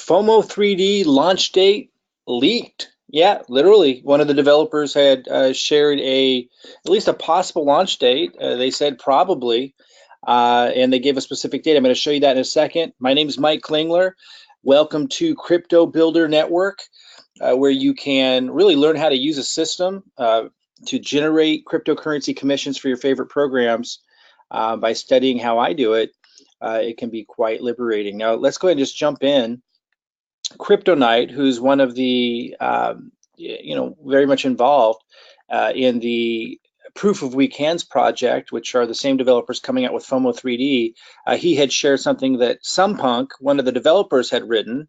FOMO 3D launch date leaked. Yeah, literally, one of the developers had shared at least a possible launch date. They said probably, and they gave a specific date. I'm going to show you that in a second. My name is Mike Klingler. Welcome to Crypto Builder Network, where you can really learn how to use a system to generate cryptocurrency commissions for your favorite programs by studying how I do it. It can be quite liberating. Now, let's go ahead and just jump in. Crypto Knight, who's one of the, very much involved in the Proof of Weak Hands project, which are the same developers coming out with FOMO 3D, he had shared something that Sumpunk, one of the developers, had written.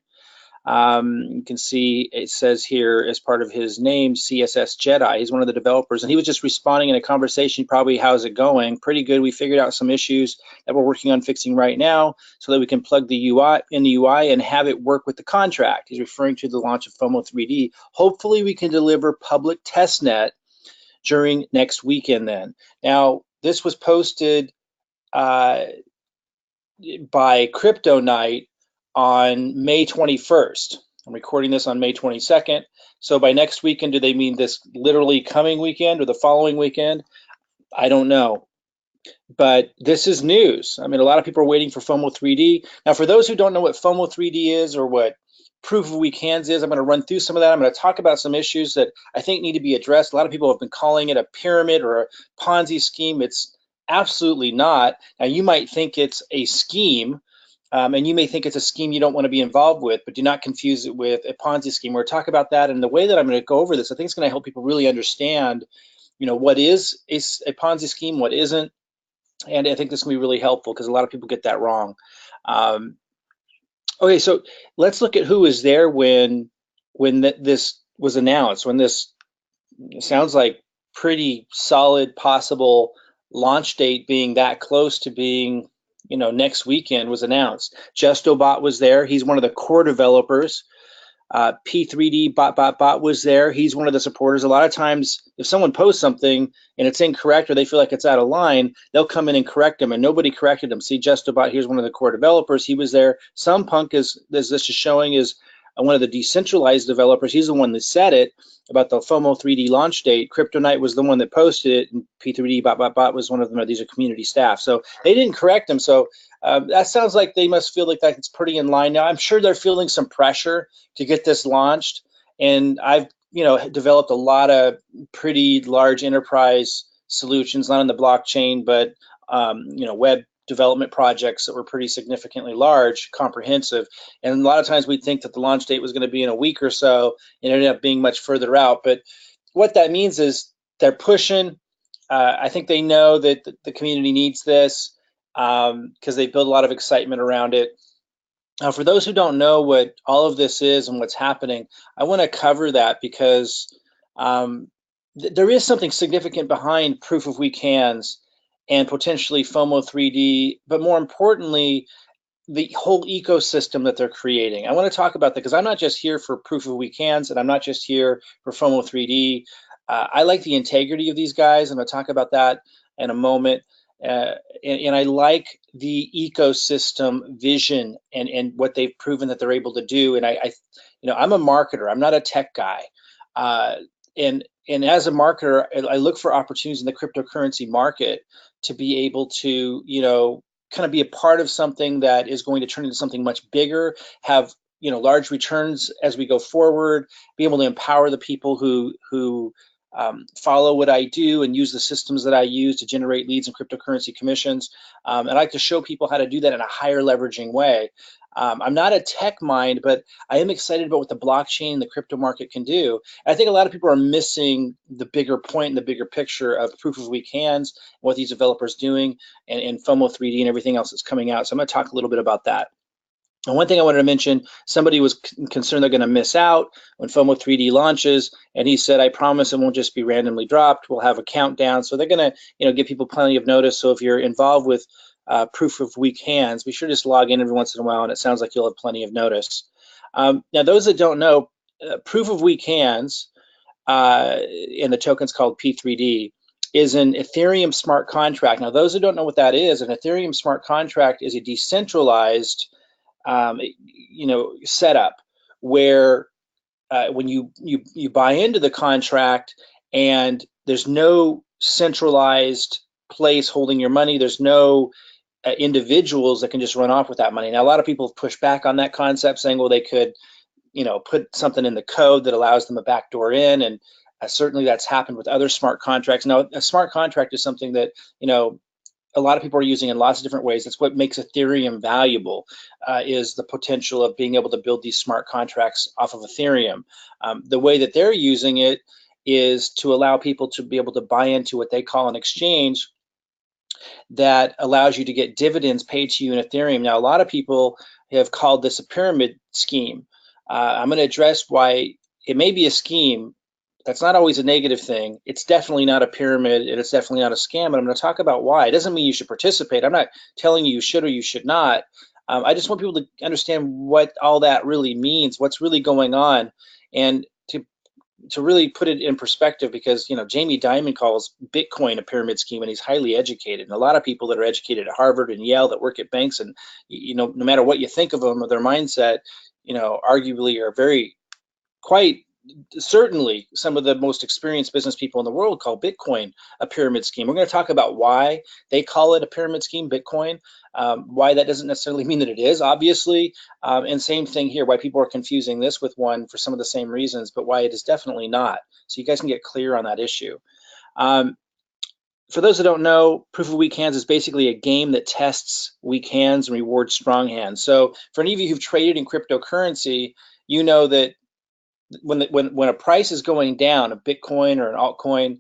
You can see it says here as part of his name, CSS Jedi. He's one of the developers, and he was just responding in a conversation, probably, how's it going? Pretty good. We figured out some issues that we're working on fixing right now so that we can plug the UI in the UI and have it work with the contract. He's referring to the launch of FOMO 3D. Hopefully we can deliver public testnet during next weekend then. Now, this was posted by Crypto Knight on May 21st. I'm recording this on May 22nd. So by next weekend, do they mean this literally coming weekend or the following weekend? I don't know. But this is news. I mean, a lot of people are waiting for FOMO 3D. Now, for those who don't know what FOMO 3D is or what Proof of Weak Hands is, I'm going to run through some of that. I'm going to talk about some issues that I think need to be addressed. A lot of people have been calling it a pyramid or a Ponzi scheme. It's absolutely not. Now, you might think it's a scheme, and you may think it's a scheme you don't want to be involved with, but do not confuse it with a Ponzi scheme. We're talking about that, and the way that I'm going to go over this, I think it's going to help people really understand, what is a Ponzi scheme, what isn't, and I think this will be really helpful because a lot of people get that wrong. Okay, so let's look at who was there when this was announced, when this sounds like pretty solid possible launch date being that close to being next weekend was announced. JustoBot was there. He's one of the core developers. P3D bot was there. He's one of the supporters. A lot of times, if someone posts something and it's incorrect or they feel like it's out of line, they'll come in and correct them, and nobody corrected them. See, JustoBot, here's one of the core developers. He was there. Sumpunk, as this is showing, is one of the decentralized developers. He's the one that said it about the FOMO 3D launch date. Crypto Knight was the one that posted it, and P3D bot was one of them. These are community staff. So they didn't correct them. So that sounds like they must feel like that's pretty in line. Now, I'm sure they're feeling some pressure to get this launched. And I've, developed a lot of pretty large enterprise solutions, not on the blockchain, but, web development projects that were pretty significantly large, comprehensive. And a lot of times we think that the launch date was going to be in a week or so, and it ended up being much further out. But what that means is they're pushing. I think they know that the community needs this because they build a lot of excitement around it. Now, for those who don't know what all of this is and what's happening, I want to cover that because there is something significant behind Proof of Weak Hands and potentially FOMO 3D, but more importantly, the whole ecosystem that they're creating. I want to talk about that because I'm not just here for Proof of Weak Hands, and I'm not just here for FOMO 3D. I like the integrity of these guys. I'm going to talk about that in a moment. And I like the ecosystem vision and what they've proven that they're able to do. And I'm a marketer. I'm not a tech guy. And as a marketer, I look for opportunities in the cryptocurrency market to be able to, kind of be a part of something that is going to turn into something much bigger, have, large returns as we go forward, be able to empower the people who follow what I do and use the systems that I use to generate leads and cryptocurrency commissions. I like to show people how to do that in a higher leveraging way. I'm not a tech mind, but I am excited about what the blockchain and the crypto market can do. I think a lot of people are missing the bigger point and the bigger picture of Proof of Weak Hands, what these developers doing, and FOMO 3D and everything else that's coming out. So I'm going to talk a little bit about that. And one thing I wanted to mention, somebody was concerned they're going to miss out when FOMO 3D launches, and he said, I promise it won't just be randomly dropped. We'll have a countdown. So they're going to, give people plenty of notice. So if you're involved with Proof of Weak Hands, be sure to just log in every once in a while, and it sounds like you'll have plenty of notice. Now, those that don't know, Proof of Weak Hands, and the token's called P3D, is an Ethereum smart contract. Now, those who don't know what that is, an Ethereum smart contract is a decentralized setup where when you buy into the contract and there's no centralized place holding your money, there's no individuals that can just run off with that money. Now, a lot of people have pushed back on that concept, saying, well, they could, put something in the code that allows them a backdoor in, and certainly that's happened with other smart contracts. Now, a smart contract is something that, a lot of people are using in lots of different ways. That's what makes Ethereum valuable, is the potential of being able to build these smart contracts off of Ethereum. The way that they're using it is to allow people to be able to buy into what they call an exchange that allows you to get dividends paid to you in Ethereum. Now, a lot of people have called this a pyramid scheme. I'm going to address why it may be a scheme. That's not always a negative thing. It's definitely not a pyramid, and it's definitely not a scam, but I'm going to talk about why. It doesn't mean you should participate. I'm not telling you should or you should not. I just want people to understand what all that really means, what's really going on, and to really put it in perspective, because Jamie Dimon calls Bitcoin a pyramid scheme, and he's highly educated. And a lot of people that are educated at Harvard and Yale that work at banks, and no matter what you think of them or their mindset, arguably are very quite certainly some of the most experienced business people in the world call Bitcoin a pyramid scheme. We're going to talk about why they call it a pyramid scheme, Bitcoin, why that doesn't necessarily mean that it is, obviously, and same thing here, why people are confusing this with one for some of the same reasons, but why it is definitely not. So you guys can get clear on that issue. For those that don't know, Proof of Weak Hands is basically a game that tests weak hands and rewards strong hands. So for any of you who've traded in cryptocurrency, you know that when a price is going down, a Bitcoin or an altcoin,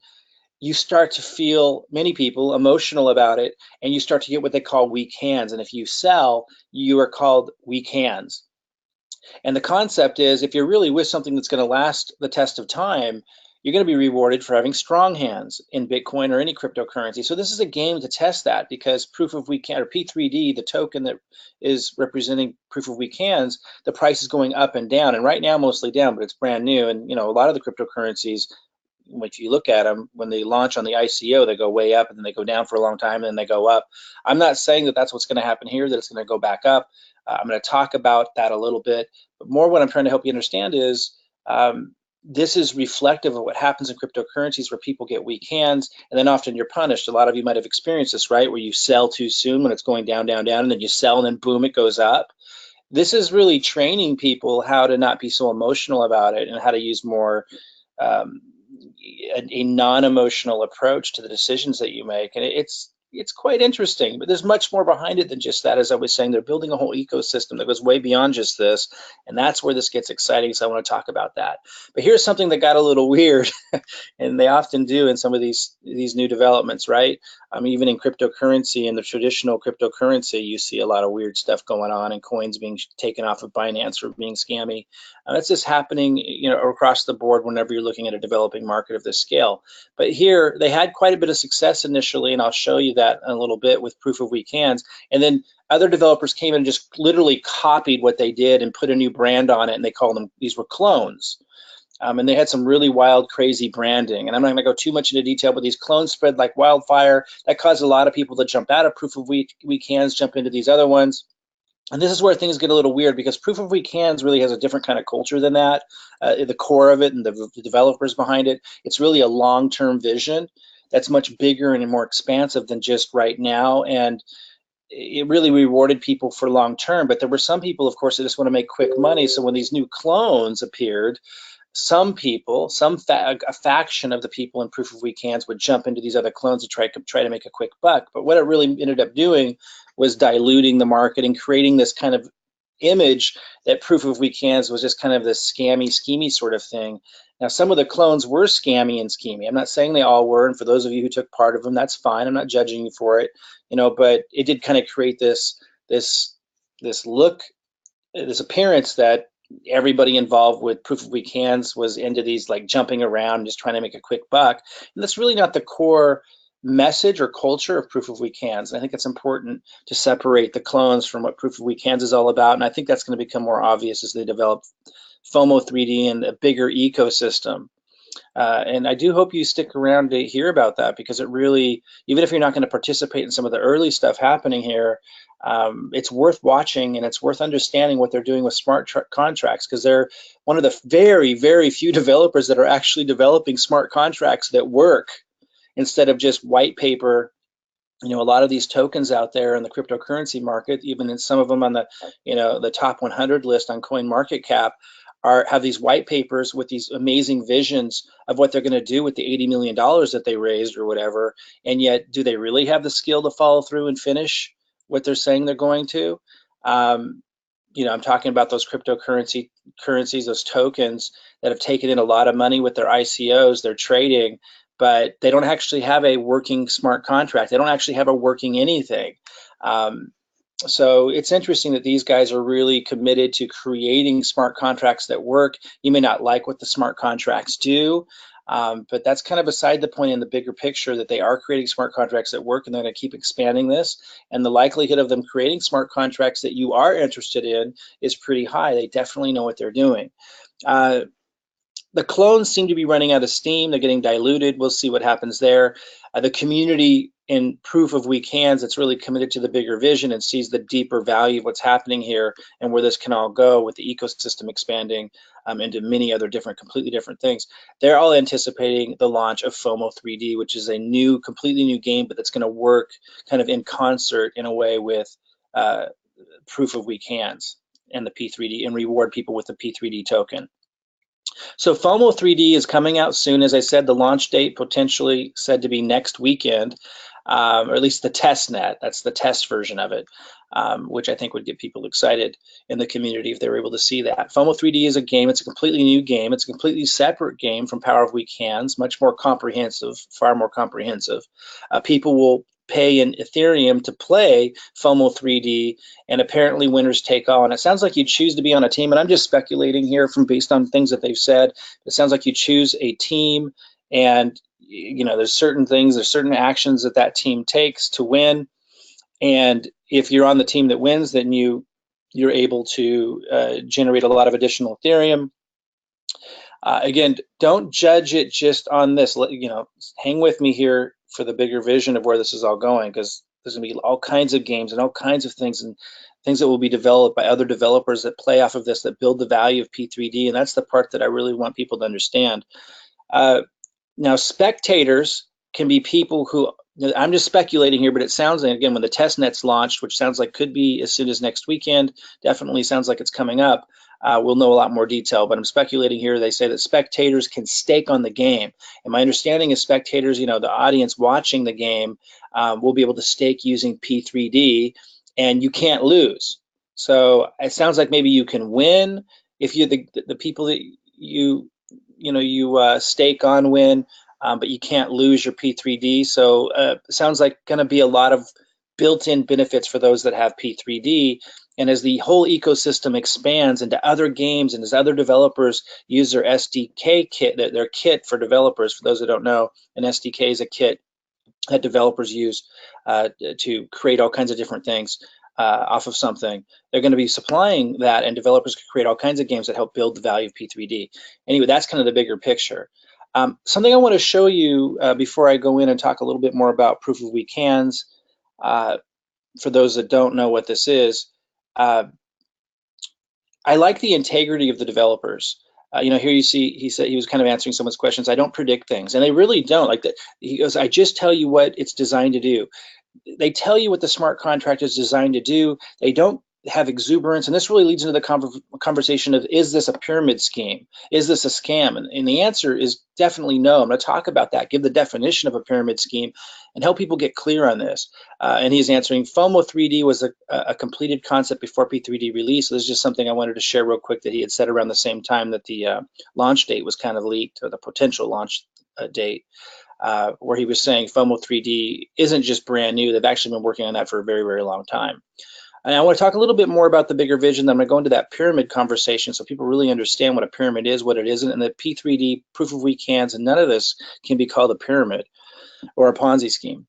you start to feel, many people, emotional about it, and you start to get what they call weak hands. And if you sell, you are called weak hands. And the concept is, if you're really with something that's going to last the test of time, you're going to be rewarded for having strong hands in Bitcoin or any cryptocurrency. So this is a game to test that, because Proof of Weak Hands, or P3D, the token that is representing Proof of Weak Hands, the price is going up and down, and right now mostly down, but it's brand new. And a lot of the cryptocurrencies, if you look at them, when they launch on the ICO, they go way up and then they go down for a long time and then they go up. I'm not saying that that's what's going to happen here, that it's going to go back up. I'm going to talk about that a little bit, but more what I'm trying to help you understand is this is reflective of what happens in cryptocurrencies, where people get weak hands, and then often you're punished. A lot of you might have experienced this, right? Where you sell too soon when it's going down, down, down, and then you sell and then boom, it goes up. This is really training people how to not be so emotional about it and how to use more a non-emotional approach to the decisions that you make. And it's quite interesting, but there's much more behind it than just that. As I was saying, they're building a whole ecosystem that goes way beyond just this, and that's where this gets exciting, so I want to talk about that. But here's something that got a little weird, and they often do in some of these new developments, right? Even in cryptocurrency, in the traditional cryptocurrency, you see a lot of weird stuff going on, and coins being taken off of Binance for being scammy. That's just happening, across the board whenever you're looking at a developing market of this scale. But here, they had quite a bit of success initially, and I'll show you that in a little bit with Proof of Weak Hands. And then other developers came in and just literally copied what they did and put a new brand on it, and they called them, these were clones. And they had some really wild, crazy branding. And I'm not going to go too much into detail, but these clones spread like wildfire. That caused a lot of people to jump out of Proof of Weak Hands, jump into these other ones. And this is where things get a little weird, because Proof of Weak Hands really has a different kind of culture than that. The core of it and the developers behind it, it's really a long-term vision that's much bigger and more expansive than just right now. And it really rewarded people for long-term. But there were some people, of course, that just want to make quick money. So when these new clones appeared, some people, a faction of the people in Proof of Weak Hands would jump into these other clones to try to make a quick buck. But what it really ended up doing was diluting the market and creating this kind of image that Proof of Weak Hands was just kind of this scammy, schemy sort of thing. Now, some of the clones were scammy and schemy. I'm not saying they all were, and for those of you who took part of them, that's fine. I'm not judging you for it, but it did kind of create this look, this appearance that everybody involved with Proof of Weak Hands was into these, like, jumping around and just trying to make a quick buck. And that's really not the core message or culture of Proof of Weak Hands. And I think it's important to separate the clones from what Proof of Weak Hands is all about. And I think that's going to become more obvious as they develop FOMO 3D and a bigger ecosystem. And I do hope you stick around to hear about that, because it really, even if you're not going to participate in some of the early stuff happening here, it's worth watching and it's worth understanding what they're doing with smart contracts, because they're one of the very, very few developers that are actually developing smart contracts that work instead of just white paper. A lot of these tokens out there in the cryptocurrency market, even in some of them on the, the top 100 list on CoinMarketCap, have these white papers with these amazing visions of what they're going to do with the $80 million that they raised or whatever. And yet, do they really have the skill to follow through and finish what they're saying they're going to? I'm talking about those currencies, those tokens that have taken in a lot of money with their ICOs, they're trading, but they don't actually have a working smart contract. They don't actually have a working anything. So it's interesting that these guys are really committed to creating smart contracts that work. You may not like what the smart contracts do, but that's kind of beside the point in the bigger picture, that they are creating smart contracts that work, and they're going to keep expanding this. And the likelihood of them creating smart contracts that you are interested in is pretty high. They definitely know what they're doing. The clones seem to be running out of steam. They're getting diluted. We'll see what happens there. The community in Proof of Weak Hands, that's really committed to the bigger vision and sees the deeper value of what's happening here and where this can all go with the ecosystem expanding into many other completely different things. They're all anticipating the launch of FOMO 3D, which is a completely new game, but that's going to work kind of in concert in a way with Proof of Weak Hands and the P3D, and reward people with the P3D token. So FOMO 3D is coming out soon. As I said, the launch date potentially said to be next weekend, or at least the test net. That's the test version of it, which I think would get people excited in the community if they were able to see that. FOMO 3D is a game. It's a completely new game. It's a completely separate game from Power of Weak Hands, much more comprehensive, far more comprehensive. People will pay in Ethereum to play FOMO 3D, and apparently winners take all. And it sounds like you choose to be on a team, and I'm just speculating here based on things that they've said. It sounds like you choose a team, and there's certain things, there's certain actions that team takes to win. And if you're on the team that wins, then you're able to generate a lot of additional Ethereum. Again, don't judge it just on this. Hang with me here for the bigger vision of where this is all going, because there's going to be all kinds of games and all kinds of things, and things that will be developed by other developers that play off of this, that build the value of P3D. And that's the part that I really want people to understand. Now, spectators can be people who, I'm just speculating here, but it sounds like, again, when the test net's launched, which sounds like could be as soon as next weekend, definitely sounds like it's coming up. We'll know a lot more detail, but I'm speculating here. They say that spectators can stake on the game. And my understanding is spectators, the audience watching the game, will be able to stake using P3D, and you can't lose. So it sounds like maybe you can win if you're the people that you stake on win, but you can't lose your P3D. So it sounds like going to be a lot of built-in benefits for those that have P3D. And as the whole ecosystem expands into other games, and as other developers use their SDK kit, their kit for developers, for those that don't know, an SDK is a kit that developers use to create all kinds of different things off of something. They're going to be supplying that, and developers can create all kinds of games that help build the value of P3D. Anyway, that's kind of the bigger picture. Something I want to show you before I go in and talk a little bit more about Proof of Weak Hands, for those that don't know what this is, I like the integrity of the developers. Here you see, he said he was kind of answering someone's questions. I don't predict things, and they really don't. Like that, he goes, I just tell you what it's designed to do. They tell you what the smart contract is designed to do. They don't have exuberance, and this really leads into the conversation of, is this a pyramid scheme? Is this a scam? And the answer is definitely no. I'm going to talk about that, give the definition of a pyramid scheme, and help people get clear on this. And he's answering, FOMO 3D was a completed concept before P3D release. So this is just something I wanted to share real quick that he had said around the same time that the launch date was kind of leaked, or the potential launch date. Where he was saying FOMO 3D isn't just brand new. They've actually been working on that for a very, very long time. And I want to talk a little bit more about the bigger vision. Then I'm going to go into that pyramid conversation so people really understand what a pyramid is, what it isn't, and that P3D, Proof of Weak Hands, and none of this can be called a pyramid or a Ponzi scheme.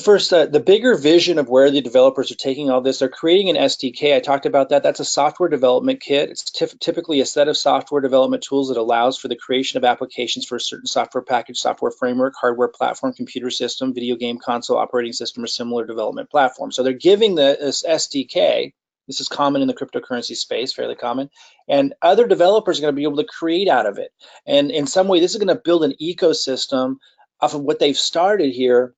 First, the bigger vision of where the developers are taking all this, they're creating an SDK. I talked about that. That's a software development kit. It's typically a set of software development tools that allows for the creation of applications for a certain software package, software framework, hardware platform, computer system, video game console, operating system, or similar development platform. So they're giving this SDK. This is common in the cryptocurrency space, fairly common, and other developers are going to be able to create out of it. And in some way, this is going to build an ecosystem off of what they've started here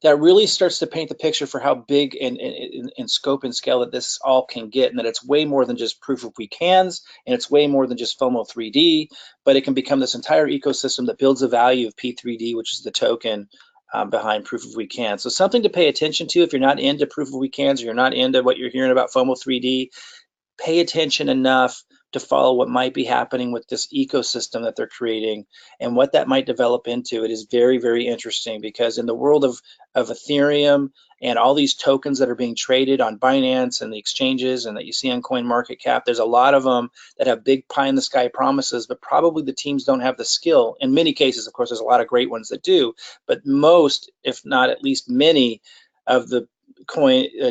that really starts to paint the picture for how big in scope and scale that this all can get, and that it's way more than just proof of weak hands, and it's way more than just FOMO 3D, but it can become this entire ecosystem that builds the value of P3D, which is the token behind proof of weak hands. So something to pay attention to if you're not into proof of weak hands, or you're not into what you're hearing about FOMO 3D. Pay attention enough to follow what might be happening with this ecosystem that they're creating and what that might develop into. It is very, very interesting, because in the world of Ethereum and all these tokens that are being traded on Binance and the exchanges and that you see on CoinMarketCap, there's a lot of them that have big pie in the sky promises, but probably the teams don't have the skill. In many cases, of course, there's a lot of great ones that do, but most, if not at least many, of the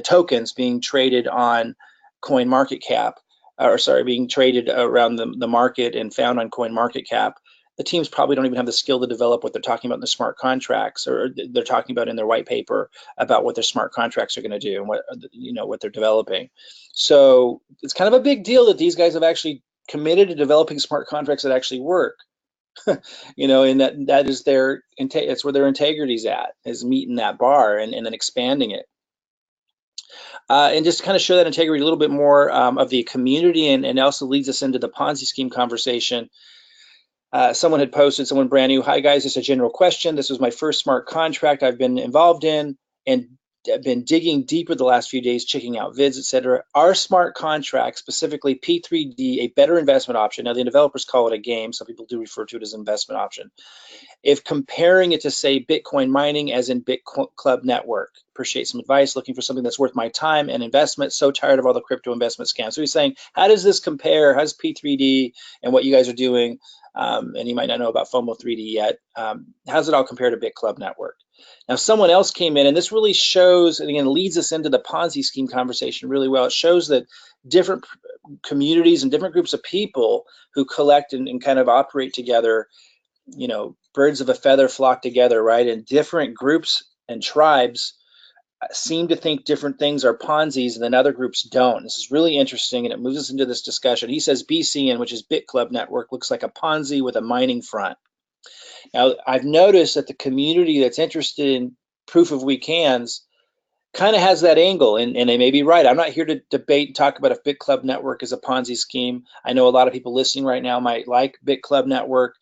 tokens being traded on CoinMarketCap, or sorry, being traded around the market and found on CoinMarketCap, the teams probably don't even have the skill to develop what they're talking about in the smart contracts, or they're talking about in their white paper about what their smart contracts are going to do and what they're developing. So it's kind of a big deal that these guys have actually committed to developing smart contracts that actually work. And that is it's where their integrity's at, is meeting that bar and then expanding it. And just kind of show that integrity a little bit more of the community, and also leads us into the Ponzi scheme conversation. Someone had posted, someone brand new, "Hi guys, just a general question. This was my first smart contract I've been involved in, and I've been digging deeper the last few days, checking out vids, etc. Are smart contracts, specifically P3D, a better investment option?" Now the developers call it a game. Some people do refer to it as an investment option. If comparing it to, say, Bitcoin mining, as in BitClub Network. Appreciate some advice, looking for something that's worth my time and investment. So tired of all the crypto investment scams. So he's saying, how does this compare? How's P3D and what you guys are doing? And you might not know about FOMO 3D yet. How does it all compare to BitClub Network? Now, someone else came in, and this really shows, and again, leads us into the Ponzi scheme conversation really well. It shows that different communities and different groups of people who collect and kind of operate together, birds of a feather flock together, right? And different groups and tribes seem to think different things are Ponzi's, and then other groups don't. This is really interesting, and it moves us into this discussion. He says BCN, which is BitClub Network, looks like a Ponzi with a mining front. Now, I've noticed that the community that's interested in proof of weak hands kind of has that angle, and they may be right. I'm not here to debate and talk about if BitClub Network is a Ponzi scheme. I know a lot of people listening right now might like BitClub Network.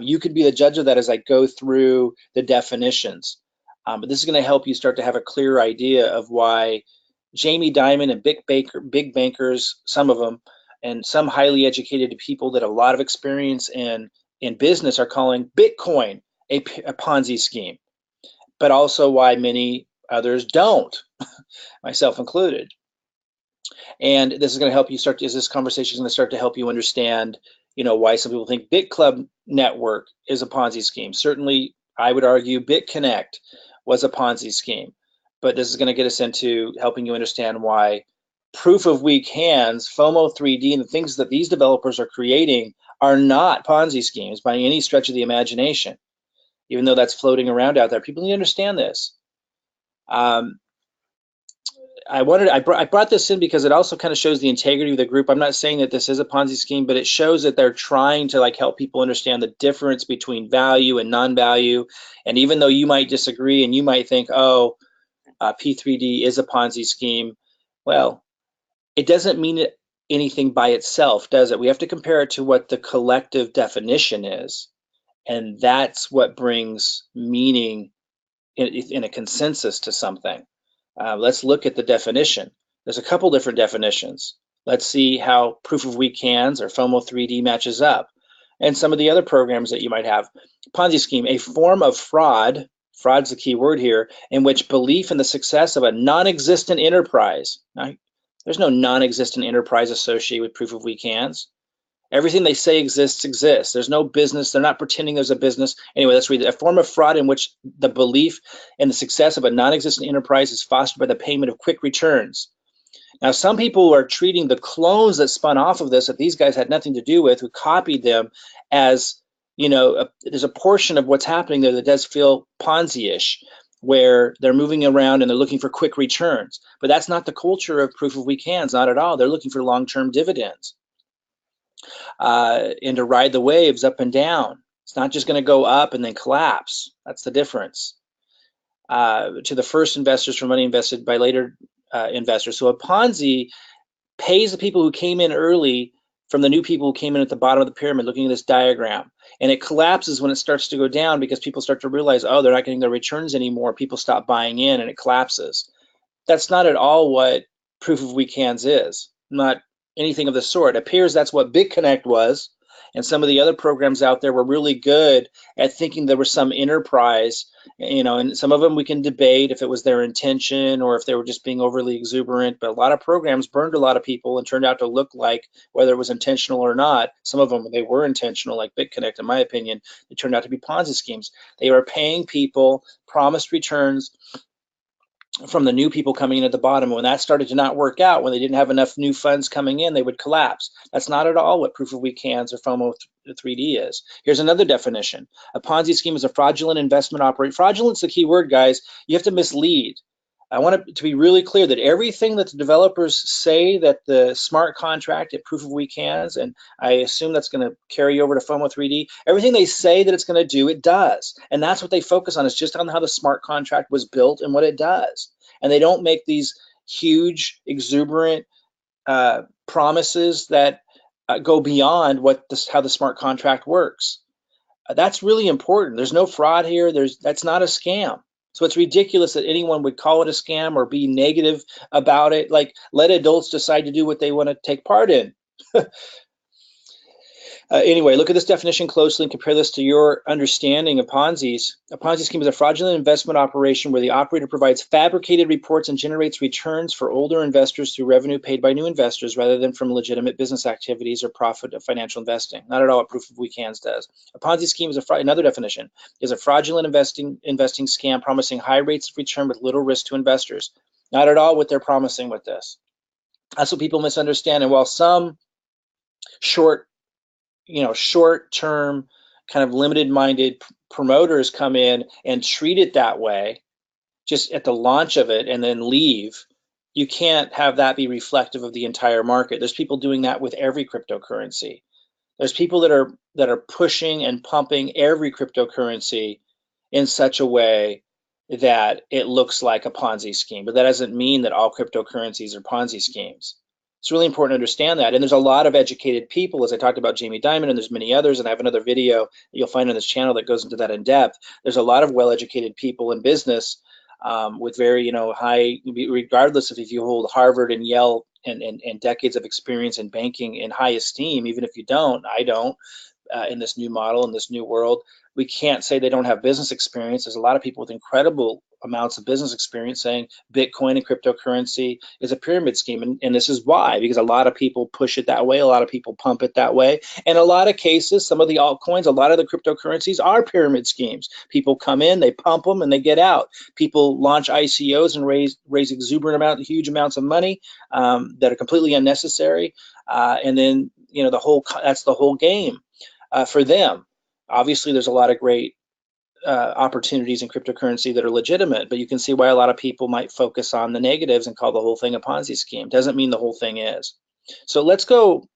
You could be the judge of that as I go through the definitions. But this is going to help you start to have a clear idea of why Jamie Dimon and big bankers, some of them, and some highly educated people that have a lot of experience in business are calling Bitcoin a Ponzi scheme, but also why many others don't, myself included. And this is going to help you this conversation is going to start to help you understand, why some people think BitClub Network is a Ponzi scheme. Certainly, I would argue BitConnect was a Ponzi scheme, but this is going to get us into helping you understand why proof of weak hands, FOMO 3D, and the things that these developers are creating are not Ponzi schemes by any stretch of the imagination, even though that's floating around out there. People need to understand this. I brought this in because it also kind of shows the integrity of the group. I'm not saying that this is a Ponzi scheme, but it shows that they're trying to help people understand the difference between value and non-value. And even though you might disagree and you might think, oh, P3D is a Ponzi scheme, well, it doesn't mean anything by itself, does it? We have to compare it to what the collective definition is, and that's what brings meaning in a consensus to something. Let's look at the definition. There's a couple different definitions. Let's see how proof of weak hands or FOMO 3D matches up, and some of the other programs that you might have. Ponzi scheme, a form of fraud, fraud's the key word here, in which belief in the success of a non-existent enterprise. Now, there's no non-existent enterprise associated with proof of weak hands. Everything they say exists. There's no business. They're not pretending there's a business. Anyway, let's read it. A form of fraud in which the belief in the success of a non-existent enterprise is fostered by the payment of quick returns. Now, some people are treating the clones that spun off of this, that these guys had nothing to do with, who copied them, as, there's a portion of what's happening there that does feel Ponzi-ish, where they're moving around and they're looking for quick returns. But that's not the culture of proof of weak hands, not at all. They're looking for long-term dividends. And to ride the waves up and down. It's not just going to go up and then collapse. That's the difference. To the first investors for money invested by later investors. So a Ponzi pays the people who came in early from the new people who came in at the bottom of the pyramid, looking at this diagram. And it collapses when it starts to go down because people start to realize, oh, they're not getting their returns anymore. People stop buying in and it collapses. That's not at all what proof of weak hands is. Not anything of the sort. It appears that's what BitConnect was, and some of the other programs out there were really good at thinking there was some enterprise, and some of them we can debate if it was their intention or if they were just being overly exuberant, but a lot of programs burned a lot of people and turned out to look like, whether it was intentional or not, some of them, they were intentional, like BitConnect, in my opinion, they turned out to be Ponzi schemes. They were paying people promised returns from the new people coming in at the bottom. When that started to not work out, when they didn't have enough new funds coming in, they would collapse. That's not at all what proof of weak hands or FOMO 3D is. Here's another definition. A Ponzi scheme is a fraudulent investment operation. Fraudulent's the key word, guys. You have to mislead. I want it to be really clear that everything that the developers say that the smart contract at proof of weak hands, and I assume that's going to carry over to FOMO 3D, everything they say that it's going to do, it does. And that's what they focus on, is just on how the smart contract was built and what it does. And they don't make these huge, exuberant promises that go beyond how the smart contract works. That's really important. There's no fraud here. That's not a scam. So it's ridiculous that anyone would call it a scam or be negative about it. Like, let adults decide to do what they want to take part in. Anyway, look at this definition closely and compare this to your understanding of Ponzi's. A Ponzi scheme is a fraudulent investment operation where the operator provides fabricated reports and generates returns for older investors through revenue paid by new investors rather than from legitimate business activities or profit of financial investing. Not at all what proof of weak hands does. A Ponzi scheme is another definition, is a fraudulent investing scam promising high rates of return with little risk to investors. Not at all what they're promising with this. That's what people misunderstand. And while some short-term kind of limited-minded promoters come in and treat it that way, just at the launch of it and then leave, you can't have that be reflective of the entire market. There's people doing that with every cryptocurrency. There's people that are pushing and pumping every cryptocurrency in such a way that it looks like a Ponzi scheme, but that doesn't mean that all cryptocurrencies are Ponzi schemes. It's really important to understand that. And there's a lot of educated people, as I talked about Jamie Dimon, and there's many others, and I have another video that you'll find on this channel that goes into that in depth. There's a lot of well-educated people in business with very, high, regardless of if you hold Harvard and Yale and decades of experience in banking in high esteem, even if you don't, I don't, in this new model, in this new world, we can't say they don't have business experience. There's a lot of people with incredible amounts of business experience saying Bitcoin and cryptocurrency is a pyramid scheme. And this is why, because a lot of people push it that way. A lot of people pump it that way. In a lot of cases, some of the altcoins, a lot of the cryptocurrencies are pyramid schemes. People come in, they pump them, and they get out. People launch ICOs and raise huge amounts of money that are completely unnecessary. And then, that's the whole game for them. Obviously, there's a lot of great opportunities in cryptocurrency that are legitimate, but you can see why a lot of people might focus on the negatives and call the whole thing a Ponzi scheme. Doesn't mean the whole thing is. So let's go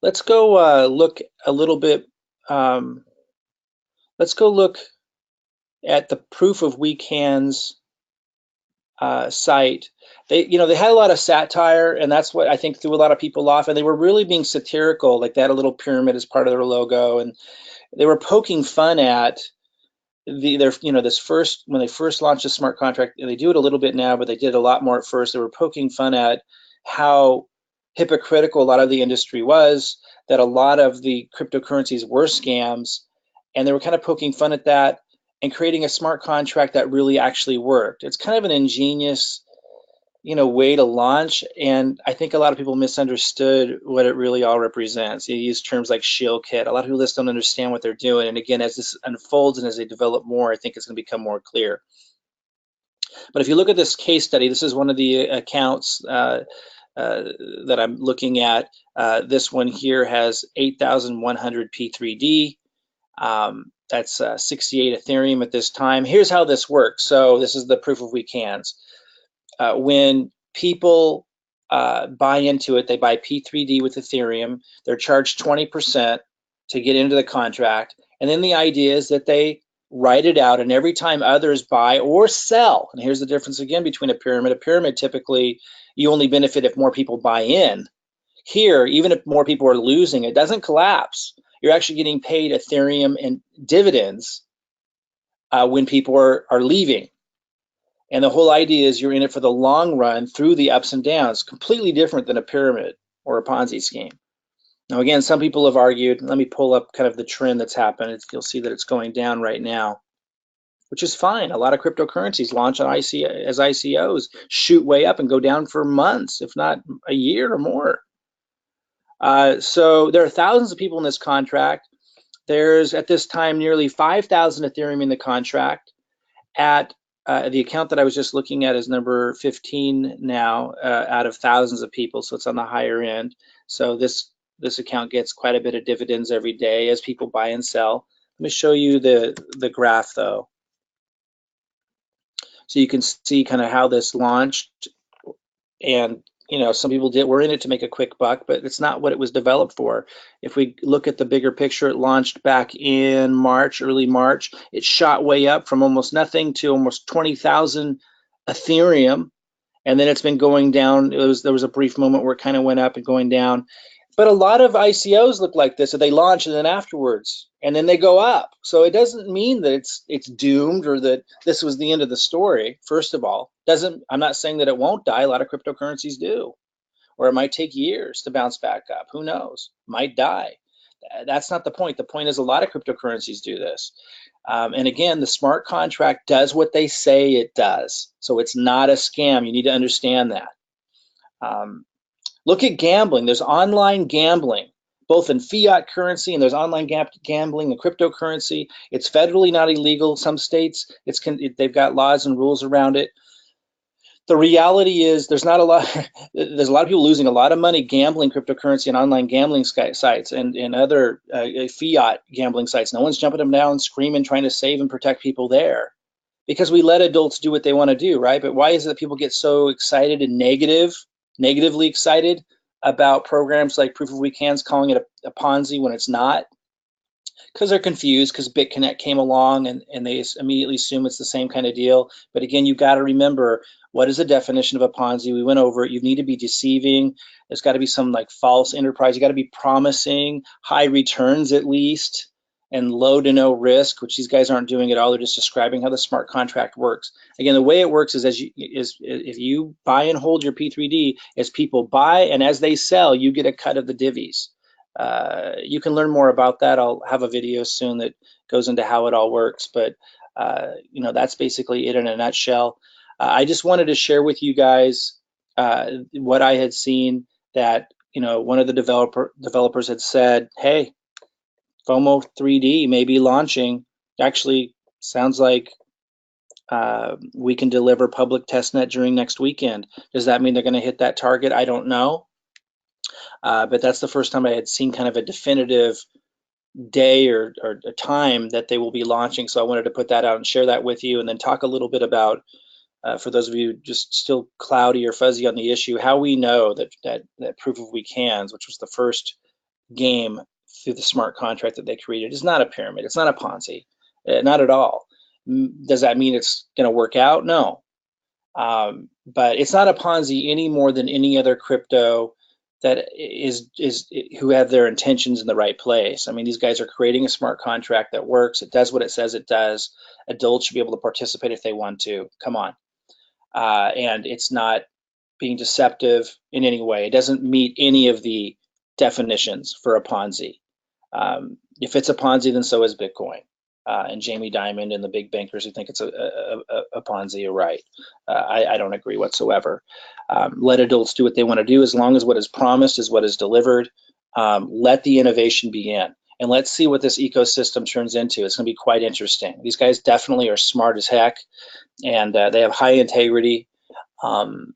look a little bit. Let's go look at the proof of weak hands site. They had a lot of satire, and that's what I think threw a lot of people off. And they were really being satirical, like they had a little pyramid as part of their logo, and they were poking fun at when they first launched a smart contract. And they do it a little bit now, but they did a lot more at first. They were poking fun at how hypocritical a lot of the industry was, that a lot of the cryptocurrencies were scams, and they were kind of poking fun at that and creating a smart contract that really actually worked. It's kind of an ingenious, way to launch, and I think a lot of people misunderstood what it really all represents. You use terms like shield kit. A lot of people just don't understand what they're doing. And again, as this unfolds and as they develop more, I think it's going to become more clear. But if you look at this case study, this is one of the accounts that I'm looking at. This one here has 8,100 P3D. That's 68 Ethereum at this time. Here's how this works. So this is the proof of we cans. When people buy into it, they buy P3D with Ethereum. They're charged 20% to get into the contract. And then the idea is that they write it out, and every time others buy or sell, and here's the difference again between a pyramid typically you only benefit if more people buy in. Here, even if more people are losing, it doesn't collapse. You're actually getting paid Ethereum and dividends when people are leaving. And the whole idea is you're in it for the long run through the ups and downs, completely different than a pyramid or a Ponzi scheme. Now, again, some people have argued, let me pull up kind of the trend that's happened. You'll see that it's going down right now, which is fine. A lot of cryptocurrencies launch on as ICOs, shoot way up and go down for months, if not a year or more. So there are thousands of people in this contract. There's, at this time, nearly 5,000 Ethereum in the contract. At the account that I was just looking at is number 15 now out of thousands of people, so it's on the higher end. So this account gets quite a bit of dividends every day as people buy and sell. Let me show you the graph though. So you can see kind of how this launched, and some people were in it to make a quick buck, but it's not what it was developed for. If we look at the bigger picture, it launched back in March, early March. It shot way up from almost nothing to almost 20,000 Ethereum, and then it's been going down. There was a brief moment where it kind of went up and going down. But a lot of ICOs look like this, so they launch and then afterwards, and then they go up. So it doesn't mean that it's doomed or that this was the end of the story. First of all, I'm not saying that it won't die. A lot of cryptocurrencies do, or it might take years to bounce back up. Who knows? Might die. That's not the point. The point is a lot of cryptocurrencies do this. And again, the smart contract does what they say it does. So it's not a scam. You need to understand that. Look at gambling. There's online gambling, both in fiat currency, and there's online gambling in cryptocurrency. It's federally not illegal. Some states, they've got laws and rules around it. The reality is there's a lot of people losing a lot of money gambling cryptocurrency and online gambling sites and other fiat gambling sites. No one's jumping them down, screaming, trying to save and protect people there, because we let adults do what they want to do, right? But why is it that people get so excited and negatively excited about programs like Proof of We Can's calling it a Ponzi when it's not? Because they're confused, because BitConnect came along and they immediately assume it's the same kind of deal. But again, you've got to remember, what is the definition of a Ponzi? We went over it. You need to be deceiving. There's got to be some like false enterprise. You got to be promising high returns at least and low to no risk, which these guys aren't doing at all. They're just describing how the smart contract works. Again, the way it works is if you buy and hold your P3D, as people buy and as they sell, you get a cut of the divvies. You can learn more about that. I'll have a video soon that goes into how it all works, but that's basically it in a nutshell. I just wanted to share with you guys what I had seen, that one of the developers had said, hey, FOMO 3D may be launching. Actually, sounds like we can deliver public testnet during next weekend. Does that mean they're going to hit that target? I don't know. But that's the first time I had seen kind of a definitive day or a time that they will be launching. So I wanted to put that out and share that with you, and then talk a little bit about, for those of you just still cloudy or fuzzy on the issue, how we know that Proof of We Cans, which was the first game through the smart contract that they created, is not a pyramid. It's not a Ponzi, not at all. Does that mean it's going to work out? No. But it's not a Ponzi any more than any other crypto that is who have their intentions in the right place. I mean, these guys are creating a smart contract that works. It does what it says it does. Adults should be able to participate if they want to. Come on. And it's not being deceptive in any way. It doesn't meet any of the definitions for a Ponzi. If it's a Ponzi, then so is Bitcoin. and Jamie Dimon and the big bankers who think it's a Ponzi are right. I don't agree whatsoever. Let adults do what they want to do as long as what is promised is what is delivered. Let the innovation begin. And let's see what this ecosystem turns into. It's going to be quite interesting. These guys definitely are smart as heck, and they have high integrity.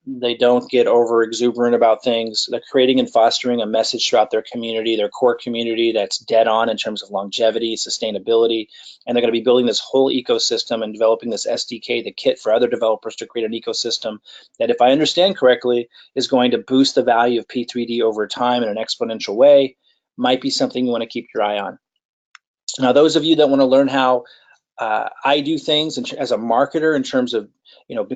They don't get over exuberant about things. They're creating and fostering a message throughout their community, their core community, that's dead on in terms of longevity, sustainability, and they're going to be building this whole ecosystem and developing this SDK, the kit for other developers to create an ecosystem that, if I understand correctly, is going to boost the value of P3D over time in an exponential way. Might be something you want to keep your eye on. Now, those of you that want to learn how I do things as a marketer in terms of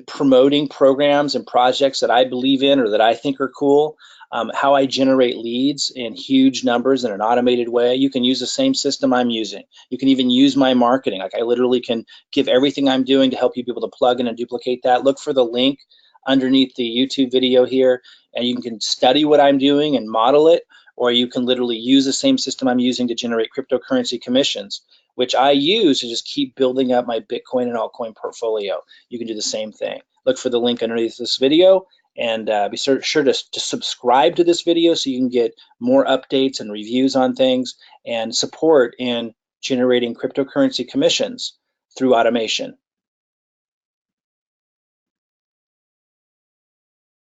promoting programs and projects that I believe in or that I think are cool, how I generate leads in huge numbers in an automated way. You can use the same system I'm using. You can even use my marketing. Like, I literally can give everything I'm doing to help you be able to plug in and duplicate that. Look for the link underneath the YouTube video here, and you can study what I'm doing and model it, or you can literally use the same system I'm using to generate cryptocurrency commissions, which I use to just keep building up my Bitcoin and altcoin portfolio. You can do the same thing. Look for the link underneath this video, and be sure to subscribe to this video so you can get more updates and reviews on things and support in generating cryptocurrency commissions through automation.